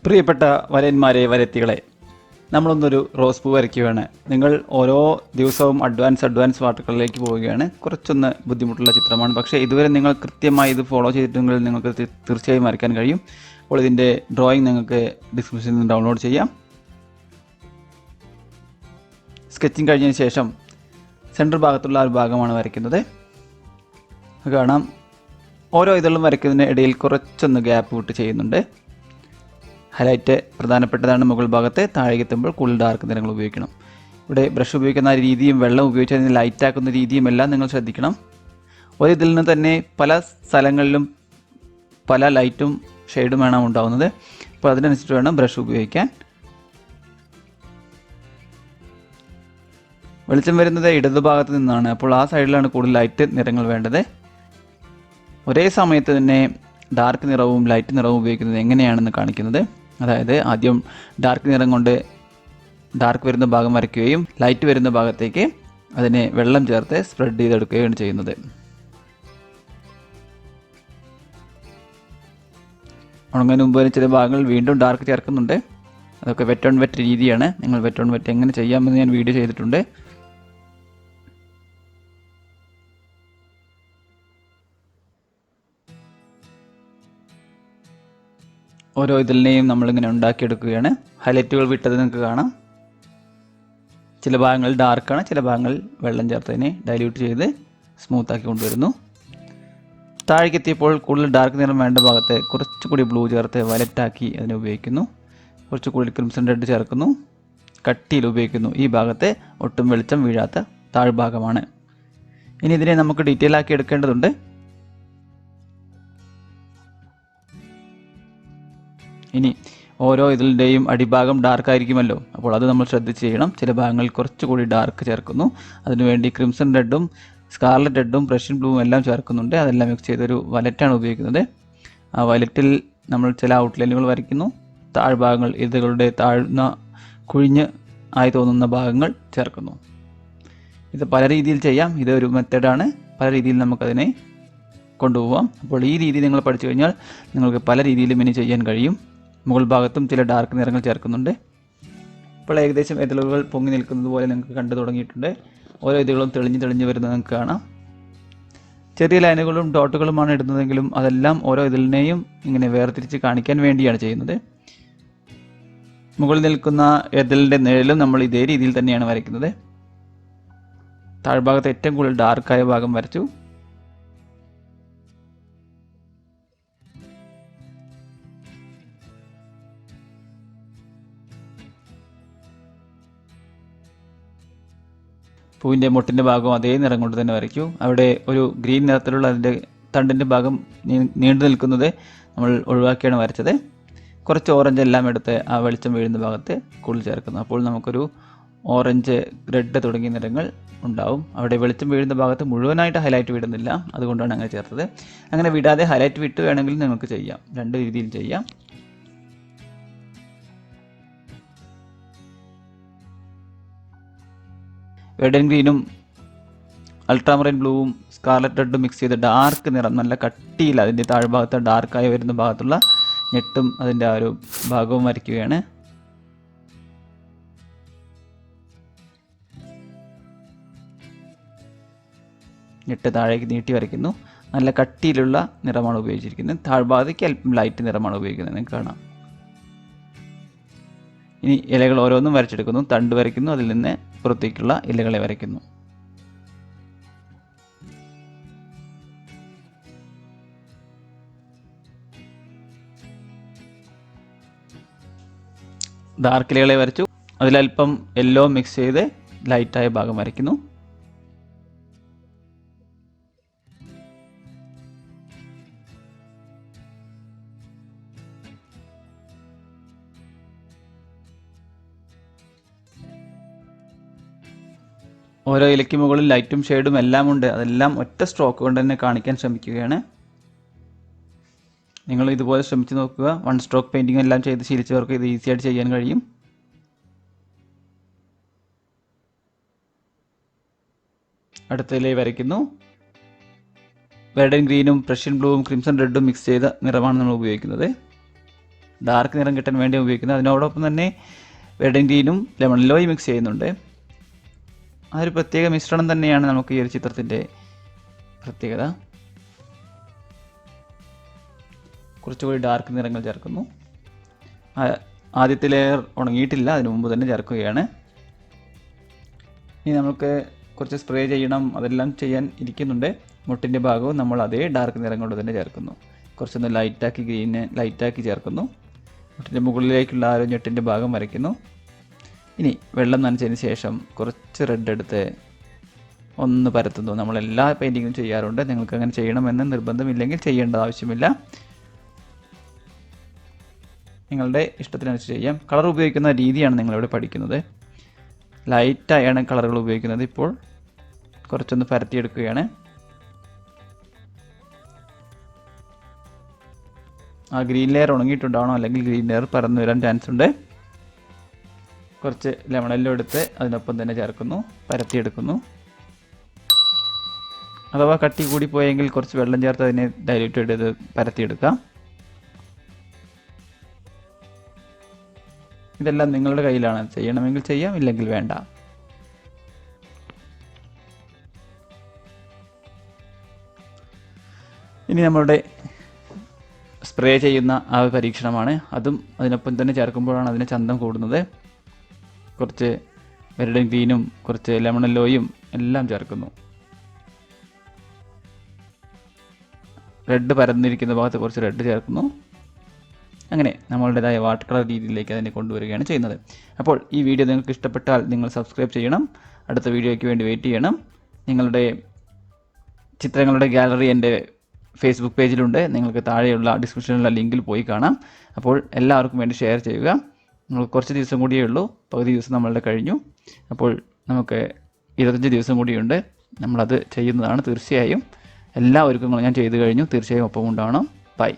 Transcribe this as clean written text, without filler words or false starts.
പ്രിയപ്പെട്ട വരന്മാരെ വരത്തികളെ, നമ്മളൊന്നൊരു റോസ് പൂ വരയ്ക്കുകയാണ്. നിങ്ങൾ ഓരോ ദിവസവും അഡ്വാൻസ് വാട്ടർ കളറിലേക്ക് പോവുകയാണ്. കുറച്ചൊന്ന് ബുദ്ധിമുട്ടുള്ള ചിത്രമാണ്, പക്ഷേ ഇതുവരെ നിങ്ങൾ കൃത്യമായി ഇത് ഫോളോ ചെയ്തിട്ടുണ്ടെങ്കിൽ നിങ്ങൾക്ക് തീർച്ചയായും വരയ്ക്കാൻ കഴിയും. അപ്പോൾ ഇതിൻ്റെ ഡ്രോയിങ് നിങ്ങൾക്ക് ഡിസ്ക്രിപ്ഷനിൽ നിന്ന് ഡൗൺലോഡ് ചെയ്യാം. സ്കെച്ചിങ് കഴിഞ്ഞതിന് ശേഷം സെൻറ്റർ ഭാഗത്തുള്ള ഒരു ഭാഗമാണ് വരയ്ക്കുന്നത്. കാണാം, ഓരോ ഇതളും വരയ്ക്കുന്നതിന് ഇടയിൽ കുറച്ചൊന്ന് ഗ്യാപ്പ് വിട്ട് ചെയ്യുന്നുണ്ട്. ഹൈലൈറ്റ് പ്രധാനപ്പെട്ടതാണ് മുകൾ ഭാഗത്ത്. താഴേക്കെത്തുമ്പോൾ കൂടുതൽ ഡാർക്ക് നിറങ്ങൾ ഉപയോഗിക്കണം. ഇവിടെ ബ്രഷ് ഉപയോഗിക്കുന്ന രീതിയും വെള്ളം ഉപയോഗിച്ച് അതിന് ലൈറ്റാക്കുന്ന രീതിയും എല്ലാം നിങ്ങൾ ശ്രദ്ധിക്കണം. ഒരു ഇതിൽ നിന്ന് തന്നെ പല സ്ഥലങ്ങളിലും പല ലൈറ്റും ഷെയ്ഡും ഉണ്ടാവുന്നത്. അപ്പോൾ അതിനനുസരിച്ച് വേണം ബ്രഷ് ഉപയോഗിക്കാൻ. വെളിച്ചം വരുന്നത് ഇടതുഭാഗത്ത് നിന്നാണ്, അപ്പോൾ ആ സൈഡിലാണ് കൂടുതൽ ലൈറ്റ് നിറങ്ങൾ വേണ്ടത്. ഒരേ സമയത്ത് തന്നെ ഡാർക്ക് നിറവും ലൈറ്റ് നിറവും ഉപയോഗിക്കുന്നത് എങ്ങനെയാണെന്ന് കാണിക്കുന്നത്. അതായത് ആദ്യം ഡാർക്ക് നിറം കൊണ്ട് ഡാർക്ക് വരുന്ന ഭാഗം വരയ്ക്കുകയും ലൈറ്റ് വരുന്ന ഭാഗത്തേക്ക് അതിനെ വെള്ളം ചേർത്ത് സ്പ്രെഡ് ചെയ്തെടുക്കുകയാണ് ചെയ്യുന്നത്. ഉണങ്ങുന്നതിന് മുമ്പ് ചില ഭാഗങ്ങൾ വീണ്ടും ഡാർക്ക് ചേർക്കുന്നുണ്ട്. അതൊക്കെ വെറ്റ് ഓൺ വെറ്റ് രീതിയാണ്. നിങ്ങൾ വെറ്റ് ഓൺ വെറ്റ് എങ്ങനെ ചെയ്യാമെന്ന് ഞാൻ വീഡിയോ ചെയ്തിട്ടുണ്ട്. ഓരോ ഇതിലിനെയും നമ്മളിങ്ങനെ ഉണ്ടാക്കിയെടുക്കുകയാണ്. ഹൈലൈറ്റുകൾ വിട്ടത് നിങ്ങൾക്ക് കാണാം. ചില ഭാഗങ്ങൾ ഡാർക്കാണ്, ചില ഭാഗങ്ങൾ വെള്ളം ചേർത്തതിനെ ഡൈല്യൂട്ട് ചെയ്ത് സ്മൂത്താക്കി കൊണ്ടുവരുന്നു. താഴേക്കെത്തിയപ്പോൾ കൂടുതൽ ഡാർക്ക് നിറം വേണ്ട ഭാഗത്ത് കുറച്ചുകൂടി ബ്ലൂ ചേർത്ത് വയലറ്റാക്കി അതിനെ ഉപയോഗിക്കുന്നു. കുറച്ചുകൂടി ക്രിംസൺ റെഡ് ചേർക്കുന്നു, കട്ടിയിൽ ഉപയോഗിക്കുന്നു. ഈ ഭാഗത്ത് ഒട്ടും വെളിച്ചം വീഴാത്ത താഴ്ഭാഗമാണ്. ഇനി ഇതിനെ നമുക്ക് ഡീറ്റെയിൽ ആക്കി എടുക്കേണ്ടതുണ്ട്. ഇനി ഓരോ ഇതിൻ്റെയും അടിഭാഗം ഡാർക്ക് ആയിരിക്കുമല്ലോ, അപ്പോൾ അത് നമ്മൾ ശ്രദ്ധിച്ച് ചെയ്യണം. ചില ഭാഗങ്ങളിൽ കുറച്ചുകൂടി ഡാർക്ക് ചേർക്കുന്നു. അതിനുവേണ്ടി ക്രിംസൺ റെഡും സ്കാർലറ്റ് റെഡും പ്രഷ്യൻ ബ്ലൂവും എല്ലാം ചേർക്കുന്നുണ്ട്. അതെല്ലാം മിക്സ് ചെയ്തൊരു വയലറ്റാണ് ഉപയോഗിക്കുന്നത്. ആ വയലറ്റിൽ നമ്മൾ ചില ഔട്ട്ലൈനുകൾ വരയ്ക്കുന്നു. താഴ്ഭാഗങ്ങൾ ഇതുകളുടെ താഴ്ന്ന കുഴിഞ്ഞ് ആയി തോന്നുന്ന ഭാഗങ്ങൾ ചേർക്കുന്നു. ഇത് പല രീതിയിൽ ചെയ്യാം. ഇതൊരു മെത്തേഡാണ്. പല രീതിയിൽ നമുക്കതിനെ കൊണ്ടുപോകാം. അപ്പോൾ ഈ രീതി നിങ്ങൾ പഠിച്ചു കഴിഞ്ഞാൽ നിങ്ങൾക്ക് പല രീതിയിലും ഇനി ചെയ്യാൻ കഴിയും. മുകൾ ഭാഗത്തും ചില ഡാർക്ക് നിറങ്ങൾ ചേർക്കുന്നുണ്ട്. ഇപ്പോൾ ഏകദേശം ഇതളുകൾ പൊങ്ങി നിൽക്കുന്നത് പോലെ നിങ്ങൾക്ക് കണ്ടു തുടങ്ങിയിട്ടുണ്ട്. ഓരോ ഇതളുകളും തെളിഞ്ഞ് വരുന്നത് നിങ്ങൾക്ക് കാണാം. ചെറിയ ലൈനുകളും ഡോട്ടുകളുമാണ് ഇടുന്നതെങ്കിലും അതെല്ലാം ഓരോ ഇതിലിനെയും ഇങ്ങനെ വേർതിരിച്ച് കാണിക്കാൻ വേണ്ടിയാണ് ചെയ്യുന്നത്. മുകളിൽ നിൽക്കുന്ന ഇതളിൻ്റെ നിഴലും നമ്മൾ ഇതേ രീതിയിൽ തന്നെയാണ് വരയ്ക്കുന്നത്. താഴ്ഭാഗത്ത് ഏറ്റവും കൂടുതൽ ഡാർക്കായ ഭാഗം വരച്ചു. പൂവിൻ്റെ മുട്ടിൻ്റെ ഭാഗം അതേ നിറം കൊണ്ട് തന്നെ വരയ്ക്കൂ. അവിടെ ഒരു ഗ്രീൻ നിറത്തിലുള്ള അതിൻ്റെ തണ്ടിൻ്റെ ഭാഗം നീണ്ടു നിൽക്കുന്നത് നമ്മൾ ഒഴിവാക്കിയാണ് വരച്ചത്. കുറച്ച് ഓറഞ്ച് എല്ലാം എടുത്ത് ആ വെളിച്ചം വീഴുന്ന ഭാഗത്ത് കൂടുതൽ ചേർക്കുന്നു. അപ്പോൾ നമുക്കൊരു ഓറഞ്ച്, റെഡ് തുടങ്ങിയ നിറങ്ങൾ ഉണ്ടാവും. അവിടെ വെളിച്ചം വീഴുന്ന ഭാഗത്ത് മുഴുവനായിട്ട് ഹൈലൈറ്റ് വിടുന്നില്ല, അതുകൊണ്ടാണ് അങ്ങനെ ചേർത്തത്. അങ്ങനെ വിടാതെ ഹൈലൈറ്റ് വിട്ട് വേണമെങ്കിൽ നിങ്ങൾക്ക് ചെയ്യാം. രണ്ട് രീതിയിൽ ചെയ്യാം. റെഡ് ആൻഡ് ഗ്രീനും അൾട്രാമറൈൻ ബ്ലൂവും സ്കാർലറ്റ് റെഡും മിക്സ് ചെയ്ത് ഡാർക്ക് നിറം നല്ല കട്ടിയിൽ അതിൻ്റെ താഴ്ഭാഗത്ത് ഡാർക്കായി വരുന്ന ഭാഗത്തുള്ള ഞെട്ടും അതിൻ്റെ ആ ഒരു ഭാഗവും വരയ്ക്കുകയാണ്. ഞെട്ട് താഴേക്ക് നീട്ടി വരയ്ക്കുന്നു. നല്ല കട്ടിയിലുള്ള നിറമാണ് ഉപയോഗിച്ചിരിക്കുന്നത്. താഴ്ഭാഗത്തേക്ക് അല്പം ലൈറ്റ് നിറമാണ് ഉപയോഗിക്കുന്നത്, നിങ്ങൾക്ക് കാണാം. ഇനി ഇലകൾ ഓരോന്നും വരച്ചെടുക്കുന്നു. തണ്ട് വരയ്ക്കുന്നു, അതിൽ നിന്ന് പുറത്തേക്കുള്ള ഇലകളെ വരയ്ക്കുന്നു. ഡാർക്ക് ഇലകളെ വരച്ചു. അതിലൽപ്പം യെല്ലോ മിക്സ് ചെയ്ത് ലൈറ്റായ ഭാഗം വരയ്ക്കുന്നു. ഓരോ ഇലയ്ക്ക് മുകളിൽ ലൈറ്റും ഷെയ്ഡും എല്ലാം ഉണ്ട്. അതെല്ലാം ഒറ്റ സ്ട്രോക്ക് കൊണ്ട് തന്നെ കാണിക്കാൻ ശ്രമിക്കുകയാണ്. നിങ്ങൾ ഇതുപോലെ ശ്രമിച്ച് നോക്കുക. വൺ സ്ട്രോക്ക് പെയിൻറ്റിംഗ് എല്ലാം ചെയ്ത് ശീലിച്ചവർക്ക് ഇത് ഈസിയായിട്ട് ചെയ്യാൻ കഴിയും. അടുത്ത ഇലയെ വരയ്ക്കുന്നു. റെഡ് ആൻഡ് ഗ്രീനും പ്രഷ്യൻ ബ്ലൂവും ക്രിംസൺ റെഡും മിക്സ് ചെയ്ത നിറമാണ് നമ്മൾ ഉപയോഗിക്കുന്നത്. ഡാർക്ക് നിറം കിട്ടാൻ വേണ്ടി ഉപയോഗിക്കുന്നത്. അതിനോടൊപ്പം തന്നെ റെഡ് ഗ്രീനും ലെമൺ യെല്ലോയും മിക്സ് ചെയ്യുന്നുണ്ട്. ആ ഒരു പ്രത്യേക മിശ്രണം തന്നെയാണ് നമുക്ക് ഈ ഒരു ചിത്രത്തിൻ്റെ പ്രത്യേകത. കുറച്ചുകൂടി ഡാർക്ക് നിറങ്ങൾ ചേർക്കുന്നു. ആദ്യത്തെ ലെയർ ഉണങ്ങിയിട്ടില്ല, അതിനു മുമ്പ് തന്നെ ചേർക്കുകയാണ്. ഇനി നമുക്ക് കുറച്ച് സ്പ്രേ ചെയ്യണം, അതെല്ലാം ചെയ്യാൻ ഇരിക്കുന്നുണ്ട്. മുട്ടിൻ്റെ ഭാഗവും നമ്മൾ അതേ ഡാർക്ക് നിറം കൊണ്ട് തന്നെ ചേർക്കുന്നു. കുറച്ചൊന്ന് ലൈറ്റാക്കി ഗ്രീന് ലൈറ്റാക്കി ചേർക്കുന്നു. മുട്ടിൻ്റെ മുകളിലേക്കുള്ള ആ ഒരു ഞെട്ടിൻ്റെ ഭാഗം വരയ്ക്കുന്നു. ഇനി വെള്ളം നനച്ചതിന് ശേഷം കുറച്ച് റെഡ് എടുത്ത് ഒന്ന് പരത്തുന്നു. നമ്മളെല്ലാ പെയിൻറ്റിങ്ങും ചെയ്യാറുണ്ട്. നിങ്ങൾക്ക് അങ്ങനെ ചെയ്യണമെന്ന് നിർബന്ധമില്ലെങ്കിൽ ചെയ്യേണ്ട ആവശ്യമില്ല, നിങ്ങളുടെ ഇഷ്ടത്തിനനുസരിച്ച് ചെയ്യാം. കളർ ഉപയോഗിക്കുന്ന രീതിയാണ് നിങ്ങളിവിടെ പഠിക്കുന്നത്. ലൈറ്റായാണ് കളറുകൾ ഉപയോഗിക്കുന്നത്. ഇപ്പോൾ കുറച്ചൊന്ന് പരത്തിയെടുക്കുകയാണ്. ആ ഗ്രീൻ ലെയർ ഉണങ്ങിയിട്ടുണ്ടാവണം, അല്ലെങ്കിൽ ഗ്രീൻ ലെയർ പറന്നു വരാൻ ചാൻസ് ഉണ്ട്. കുറച്ച് ലെമൺ യെല്ലോ എടുത്ത് അതിനൊപ്പം തന്നെ ചേർക്കുന്നു, പരത്തിയെടുക്കുന്നു. അഥവാ കട്ടി കൂടി പോയെങ്കിൽ കുറച്ച് വെള്ളം ചേർത്ത് അതിനെ ഡൈല്യൂട്ട് ചെയ്ത് പരത്തിയെടുക്കാം. ഇതെല്ലാം നിങ്ങളുടെ കയ്യിലാണ്. ചെയ്യണമെങ്കിൽ ചെയ്യാം, ഇല്ലെങ്കിൽ വേണ്ട. ഇനി നമ്മളുടെ സ്പ്രേ ചെയ്യുന്ന ആ ഒരു പരീക്ഷണമാണ്. അതും അതിനൊപ്പം തന്നെ ചേർക്കുമ്പോഴാണ് അതിന് ചന്തം കൂടുന്നത്. കുറച്ച് റെഡ് ഗ്രീനും കുറച്ച് ലെമൺ യെല്ലോയും എല്ലാം ചേർക്കുന്നു. റെഡ് പരന്നിരിക്കുന്ന ഭാഗത്ത് കുറച്ച് റെഡ് ചേർക്കുന്നു. അങ്ങനെ നമ്മളുടേതായ വാട്ടർ കളർ രീതിയിലേക്ക് അതിനെ കൊണ്ടുവരികയാണ് ചെയ്യുന്നത്. അപ്പോൾ ഈ വീഡിയോ നിങ്ങൾക്ക് ഇഷ്ടപ്പെട്ടാൽ നിങ്ങൾ സബ്സ്ക്രൈബ് ചെയ്യണം. അടുത്ത വീഡിയോയ്ക്ക് വേണ്ടി വെയിറ്റ് ചെയ്യണം. നിങ്ങളുടെ ചിത്രങ്ങളുടെ ഗാലറി എൻ്റെ ഫേസ്ബുക്ക് പേജിലുണ്ട്. നിങ്ങൾക്ക് താഴെയുള്ള ഡിസ്ക്രിപ്ഷനിലുള്ള ലിങ്കിൽ പോയി കാണാം. അപ്പോൾ എല്ലാവർക്കും വേണ്ടി ഷെയർ ചെയ്യുക. നമുക്ക് കുറച്ച് ദിവസം കൂടിയേ ഉള്ളൂ, പകുതി ദിവസം നമ്മളുടെ കഴിഞ്ഞു. അപ്പോൾ നമുക്ക് 25 ദിവസം കൂടിയുണ്ട്. നമ്മളത് ചെയ്യുന്നതാണ് തീർച്ചയായും. എല്ലാവർക്കും ഞാൻ ചെയ്തു കഴിഞ്ഞു. തീർച്ചയായും ഒപ്പം ഉണ്ടാവണം. ബൈ.